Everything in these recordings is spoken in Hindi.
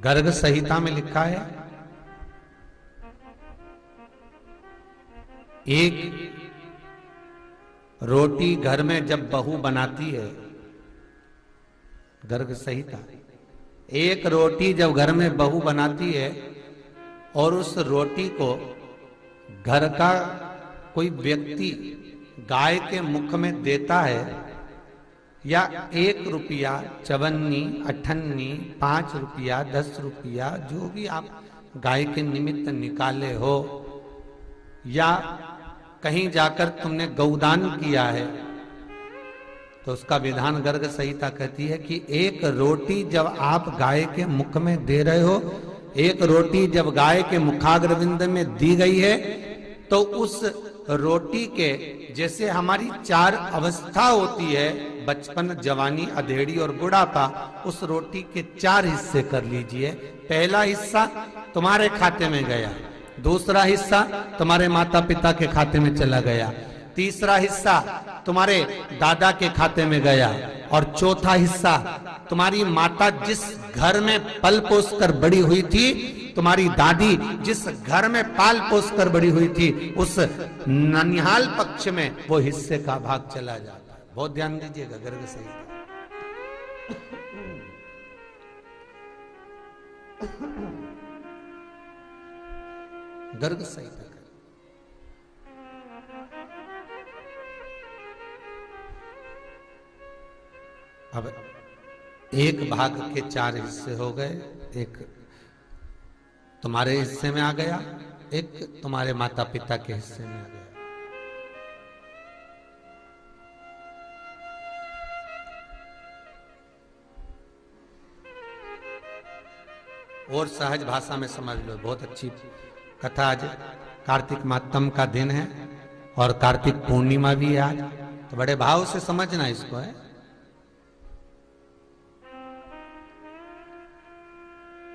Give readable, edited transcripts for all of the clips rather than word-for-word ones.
गर्ग संहिता में लिखा है, एक रोटी घर में जब बहू बनाती है, गर्ग संहिता, एक रोटी जब घर में बहू बनाती है और उस रोटी को घर का कोई व्यक्ति गाय के मुख में देता है, या 1 रुपया, चवन्नी, अठन्नी, 5 रुपया, 10 रुपया, जो भी आप गाय के निमित्त निकाले हो, या कहीं जाकर तुमने गौदान किया है, तो उसका विधान गर्ग संहिता कहती है कि एक रोटी जब आप गाय के मुख में दे रहे हो, एक रोटी जब गाय के मुखाग्रविंद में दी गई है, तो उस रोटी के, जैसे हमारी 4 अवस्था होती है, बचपन, जवानी, अधेड़ी और बुढ़ापा, उस रोटी के 4 हिस्से कर लीजिए। पहला हिस्सा तुम्हारे खाते में गया, दूसरा हिस्सा तुम्हारे माता पिता के खाते में चला गया, तीसरा हिस्सा तुम्हारे दादा के खाते में गया, और चौथा हिस्सा तुम्हारी माता जिस घर में पल पोस कर बड़ी हुई थी, तुम्हारी दादी जिस घर में पाल पोस कर बड़ी हुई थी, उस ननिहाल पक्ष में वो हिस्से का भाग चला जाता है। बहुत ध्यान दीजिएगा, गर्ग संहिता। गर्ग संहिता। अब एक भाग के 4 हिस्से हो गए, एक तुम्हारे हिस्से में आ गया, एक तुम्हारे माता पिता के हिस्से में आ गया। और सहज भाषा में समझ लो, बहुत अच्छी कथा। आज कार्तिक मातम का दिन है और कार्तिक पूर्णिमा भी है आज, तो बड़े भाव से समझना इसको है।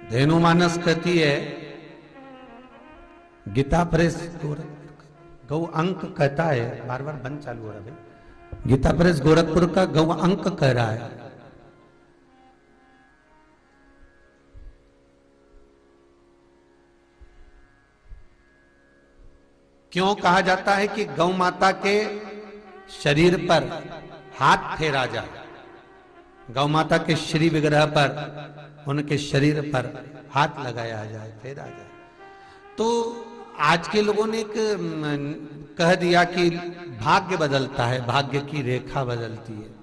धेनु मानस कहती है, गीता प्रेस गौ अंक कहता है, बार बार बंद चालू हो रहा है, गीता प्रेस गोरखपुर का गौ अंक कह रहा है, क्यों कहा जाता है कि गौ माता के शरीर पर हाथ फेरा जाए, गौ माता के श्री विग्रह पर, उनके शरीर पर हाथ लगाया जाए, फेरा जाए। तो आज के लोगों ने एक कह दिया कि भाग्य बदलता है, भाग्य की रेखा बदलती है।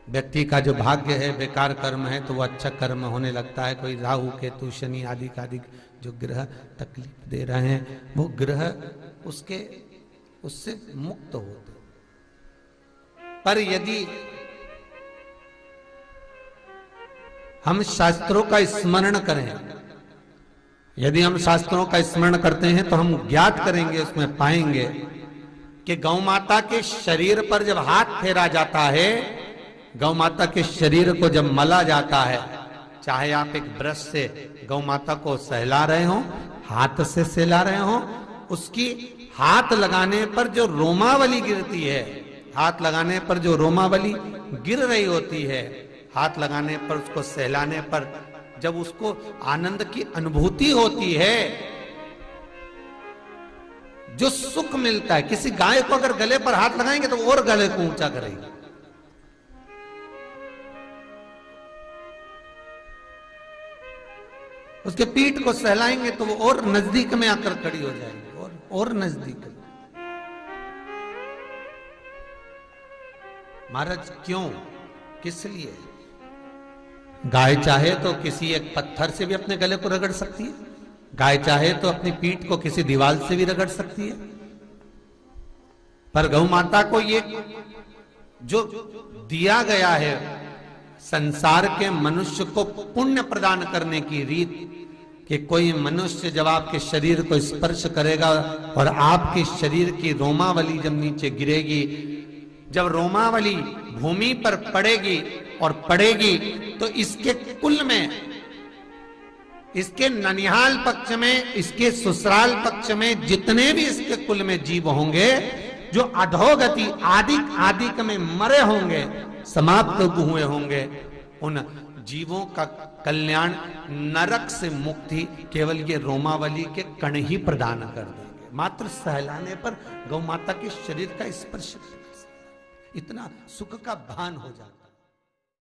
व्यक्ति का जो भाग्य है, बेकार कर्म है, तो वो अच्छा कर्म होने लगता है। कोई राहु केतु शनि आदि का आदि जो ग्रह तकलीफ दे रहे हैं, वो ग्रह उससे मुक्त होते। पर यदि हम शास्त्रों का स्मरण करें, यदि हम शास्त्रों का स्मरण करते हैं, तो हम ज्ञात करेंगे, उसमें पाएंगे कि गौ माता के शरीर पर जब हाथ फेरा जाता है, गौ माता के शरीर को जब मला जाता है, चाहे आप एक ब्रश से गौ माता को सहला रहे हो, हाथ से सहला रहे हो, उसकी हाथ लगाने पर जो रोमावली गिरती है, हाथ लगाने पर जो रोमावली गिर रही होती है, हाथ लगाने पर, उसको सहलाने पर जब उसको आनंद की अनुभूति होती है, जो सुख मिलता है। किसी गाय को अगर गले पर हाथ लगाएंगे तो और गले को ऊंचा करेगी, उसके पीठ को सहलाएंगे तो वो और नजदीक में आकर खड़ी हो जाएगी, और नजदीक। महाराज क्यों, किस लिए? गाय चाहे तो किसी एक पत्थर से भी अपने गले को रगड़ सकती है, गाय चाहे तो अपनी पीठ को किसी दीवार से भी रगड़ सकती है, पर गौ माता को ये जो दिया गया है संसार के मनुष्य को पुण्य प्रदान करने की रीत, कि कोई मनुष्य जब आपके शरीर को स्पर्श करेगा और आपके शरीर की रोमावली जब नीचे गिरेगी, जब रोमावली भूमि पर पड़ेगी और पड़ेगी, तो इसके कुल में, इसके ननिहाल पक्ष में, इसके ससुराल पक्ष में जितने भी इसके कुल में जीव होंगे, जो अधोगति आदिक में मरे होंगे, समाप्त हुए होंगे, उन जीवों का कल्याण, नरक से मुक्ति केवल ये रोमावली के कण ही प्रदान कर देंगे। मात्र सहलाने पर गौ माता के शरीर का स्पर्श, इतना सुख का भान हो जाता।